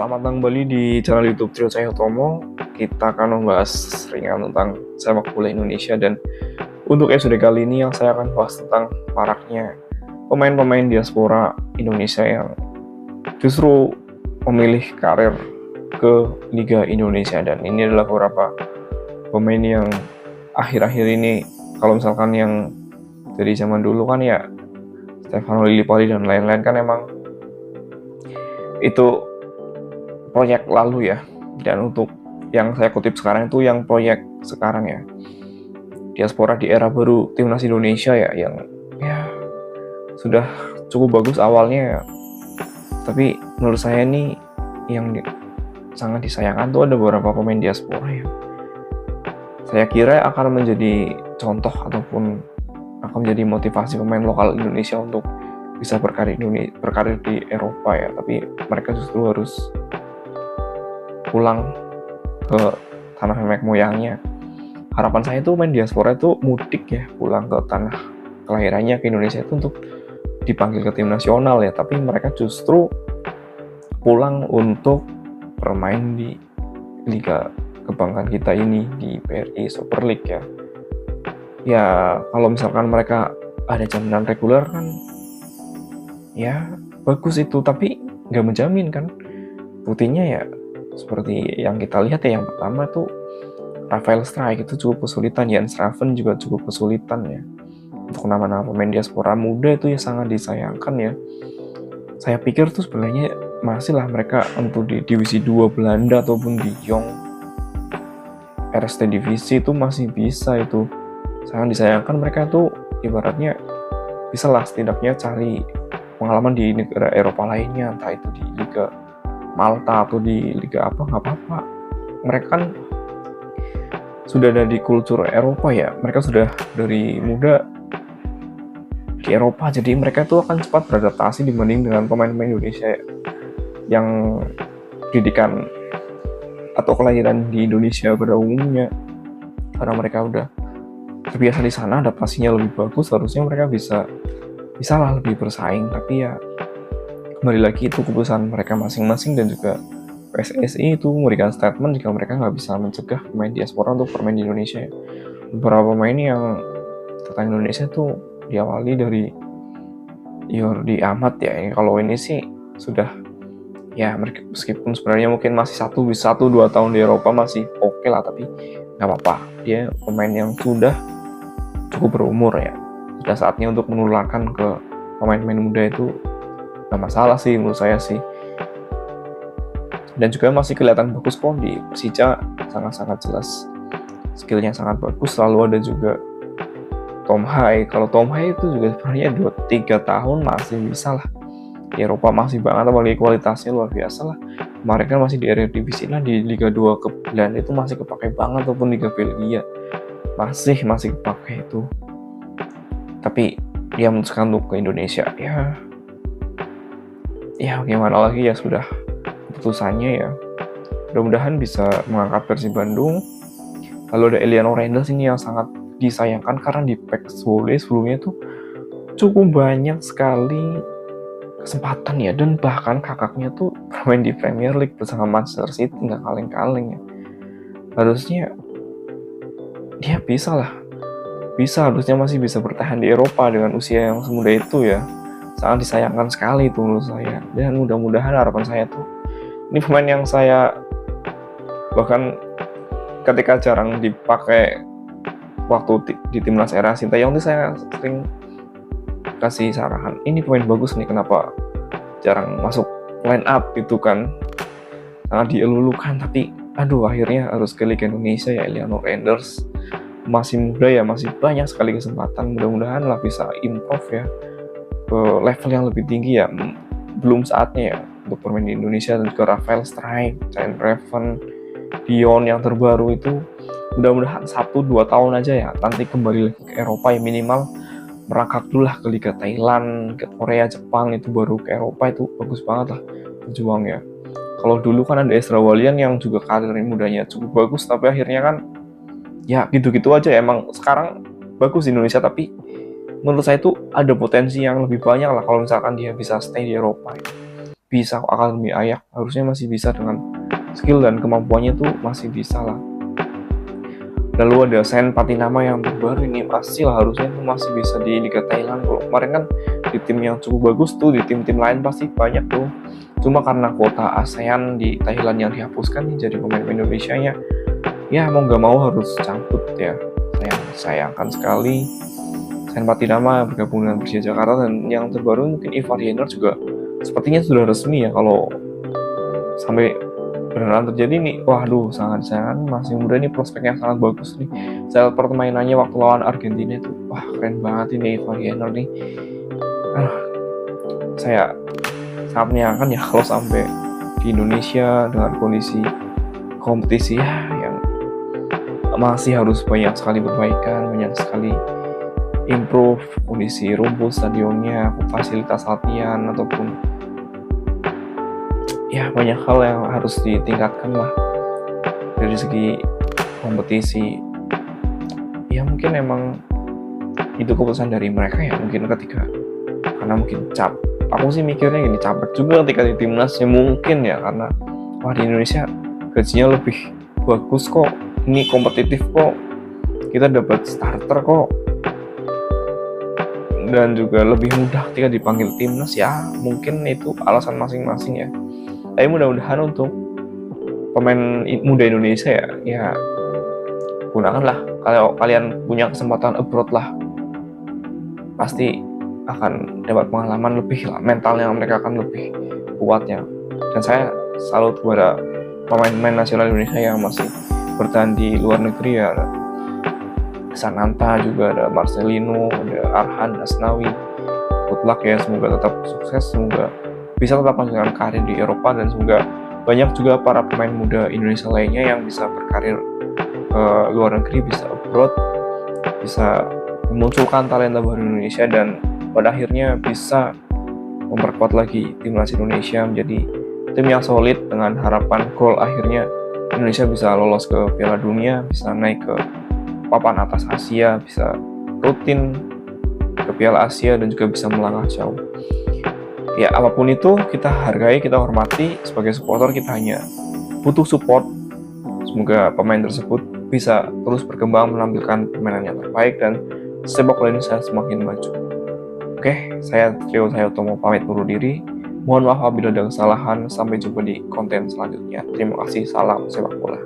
Selamat datang kembali di channel YouTube Trio Cahyo Tomo. Kita akan membahas ringan tentang sepak bola Indonesia, dan untuk episode kali ini yang saya akan bahas tentang maraknya pemain-pemain diaspora Indonesia yang justru memilih karir ke Liga Indonesia. Dan ini adalah beberapa pemain yang akhir-akhir ini, kalau misalkan yang dari zaman dulu kan ya Stefano Lillipali dan lain-lain kan emang itu proyek lalu ya. Dan untuk yang saya kutip sekarang itu yang proyek sekarang ya, diaspora di era baru timnas Indonesia ya, yang ya sudah cukup bagus awalnya ya. Tapi menurut saya ini yang sangat disayangkan tuh ada beberapa pemain diaspora yang saya kira akan menjadi contoh ataupun akan menjadi motivasi pemain lokal Indonesia untuk bisa berkarir di Eropa ya. Tapi mereka justru harus pulang ke tanah nenek moyangnya. Harapan saya itu main diaspora itu mudik ya, pulang ke tanah kelahirannya ke Indonesia itu untuk dipanggil ke tim nasional ya. Tapi mereka justru pulang untuk bermain di liga kebanggaan kita ini, di BRI Super League ya. Ya kalau misalkan mereka ada jaminan reguler kan ya bagus itu, tapi nggak menjamin kan. Buktinya ya seperti yang kita lihat ya, yang pertama tuh Rafael Strijk itu cukup kesulitan, Jan Schraven juga cukup kesulitan ya. Untuk nama-nama pemain diaspora muda itu ya sangat disayangkan ya. Saya pikir tuh sebenarnya masih lah mereka untuk di divisi 2 Belanda ataupun di Jong RST divisi itu masih bisa itu. Sangat disayangkan mereka tuh ibaratnya bisa lah setidaknya cari pengalaman di negara Eropa lainnya, entah itu di Liga Malta atau di liga apa, nggak apa-apa. Mereka kan sudah ada di kultur Eropa ya, mereka sudah dari muda di Eropa, jadi mereka tuh akan cepat beradaptasi dibanding dengan pemain-pemain Indonesia yang pendidikan atau kelahiran di Indonesia pada umumnya. Karena mereka udah terbiasa di sana, adaptasinya lebih bagus, harusnya mereka bisa lah lebih bersaing. Tapi ya kembali lagi itu keputusan mereka masing-masing, dan juga PSSI itu memberikan statement jika mereka nggak bisa mencegah pemain diaspora untuk bermain di Indonesia ya. Beberapa pemain yang datang Indonesia tuh diawali dari Jordi Amat ya. Kalau ini sih sudah ya, mereka meskipun sebenarnya mungkin masih 1-2 tahun di Eropa masih oke lah, tapi nggak apa-apa, dia pemain yang sudah cukup berumur ya. Sudah saatnya untuk menularkan ke pemain-pemain muda itu nggak masalah sih menurut saya sih. Dan juga masih kelihatan bagus kok di Persija, sangat-sangat jelas skillnya sangat bagus. Lalu ada juga Tom Hai. Kalau Tom Hai itu juga sebenarnya 2-3 tahun masih bisa lah di Eropa, masih banget, apalagi kualitasnya luar biasa lah. Kemarin kan masih di Eredivisie lah, di Liga 2 ke Belanda itu masih kepake banget, ataupun Liga Belgia masih kepake itu. Tapi dia memutuskan untuk ke Indonesia ya gimana lagi ya, sudah keputusannya ya. Mudah-mudahan bisa mengangkat Persib Bandung. Lalu ada Eliano Reinders ini yang sangat disayangkan karena di PEX Volley sebelumnya tuh cukup banyak sekali kesempatan ya, dan bahkan kakaknya tuh bermain di Premier League bersama Manchester City, nggak kaleng-kaleng ya. Harusnya dia harusnya masih bisa bertahan di Eropa dengan usia yang semuda itu ya. Sangat disayangkan sekali itu menurut saya. Dan mudah-mudahan harapan saya tuh, ini pemain yang saya bahkan ketika jarang dipakai waktu di timnas era Sintayong itu saya sering kasih saran, ini pemain bagus nih, kenapa jarang masuk line up gitu kan, sangat dielulukan. Tapi akhirnya harus ke Liga Indonesia ya. Eliano Reinders masih muda ya, masih banyak sekali kesempatan. Mudah-mudahan lah bisa improve ya ke level yang lebih tinggi ya. Belum saatnya ya untuk bermain di Indonesia. Dan juga Rafael Strijk, Jan Schraven, Dion yang terbaru itu mudah-mudahan 1-2 tahun aja ya, nanti kembali lagi ke Eropa ya, minimal merangkak dulu lah ke Liga Thailand, ke Korea, Jepang, itu baru ke Eropa. Itu bagus banget lah berjuang ya. Kalau dulu kan ada Ezra Walian yang juga karir mudanya cukup bagus, tapi akhirnya kan ya gitu-gitu aja. Emang sekarang bagus di Indonesia, tapi menurut saya itu ada potensi yang lebih banyak lah kalau misalkan dia bisa stay di Eropa ya. bisa akademi Ajax, harusnya masih bisa dengan skill dan kemampuannya tuh masih bisa lah. Lalu ada Sen Patinama yang terbaru ini pasti lah harusnya tuh masih bisa di Liga Thailand. Kalau kemarin kan di tim yang cukup bagus tuh, di tim-tim lain pasti banyak tuh. Cuma karena kuota ASEAN di Thailand yang dihapuskan nih, jadi pemain Indonesia-nya ya mau nggak mau harus cabut ya. Sayangkan sekali. Sen Patinama bergabung dengan Persija Jakarta, dan yang terbaru mungkin Ivar Jenner juga sepertinya sudah resmi ya kalau sampai beneran terjadi nih. Waduh, sangat masih muda nih, prospeknya sangat bagus nih. Saya lihat permainannya waktu lawan Argentina itu, wah keren banget ini Ivar Jenner nih. Saya sangat menyayangkan ya kalau sampai di Indonesia dengan kondisi kompetisi ya yang masih harus banyak sekali perbaikan, banyak sekali improve kondisi rumput stadionnya, fasilitas latihan, ataupun ya banyak hal yang harus ditingkatkan lah dari segi kompetisi. Ya mungkin emang itu keputusan dari mereka ya, mungkin ketika karena mungkin aku sih mikirnya gini, capek juga ketika di timnas ya mungkin ya, karena wah di Indonesia gajinya lebih bagus kok, ini kompetitif kok, kita dapat starter kok, dan juga lebih mudah ketika dipanggil timnas. Ya mungkin itu alasan masing-masing ya, tapi mudah-mudahan untuk pemain muda Indonesia ya gunakanlah, kalau kalian punya kesempatan abroad lah, pasti akan dapat pengalaman lebih lah, mentalnya mereka akan lebih kuatnya. Dan saya salut kepada pemain-pemain nasional Indonesia yang masih bertahan di luar negeri ya. Sananta juga, ada Marcelino, ada Arhan Asnawi. Good luck ya, semoga tetap sukses, semoga bisa tetap melanjutkan karir di Eropa, dan semoga banyak juga para pemain muda Indonesia lainnya yang bisa berkarir ke luar negeri, bisa abroad, bisa memunculkan talenta baru Indonesia, dan pada akhirnya bisa memperkuat lagi timnas Indonesia menjadi tim yang solid, dengan harapan goal akhirnya Indonesia bisa lolos ke Piala Dunia, bisa naik ke papan atas Asia, bisa rutin ke Piala Asia, dan juga bisa melangkah jauh. Ya apapun itu kita hargai, kita hormati. Sebagai supporter kita hanya butuh support. Semoga pemain tersebut bisa terus berkembang, menampilkan permainan yang terbaik, dan sepak bola Indonesia semakin maju. Oke, saya Trio Sayotomo pamit undur diri. Mohon maaf apabila ada kesalahan. Sampai jumpa di konten selanjutnya. Terima kasih, salam sepak bola.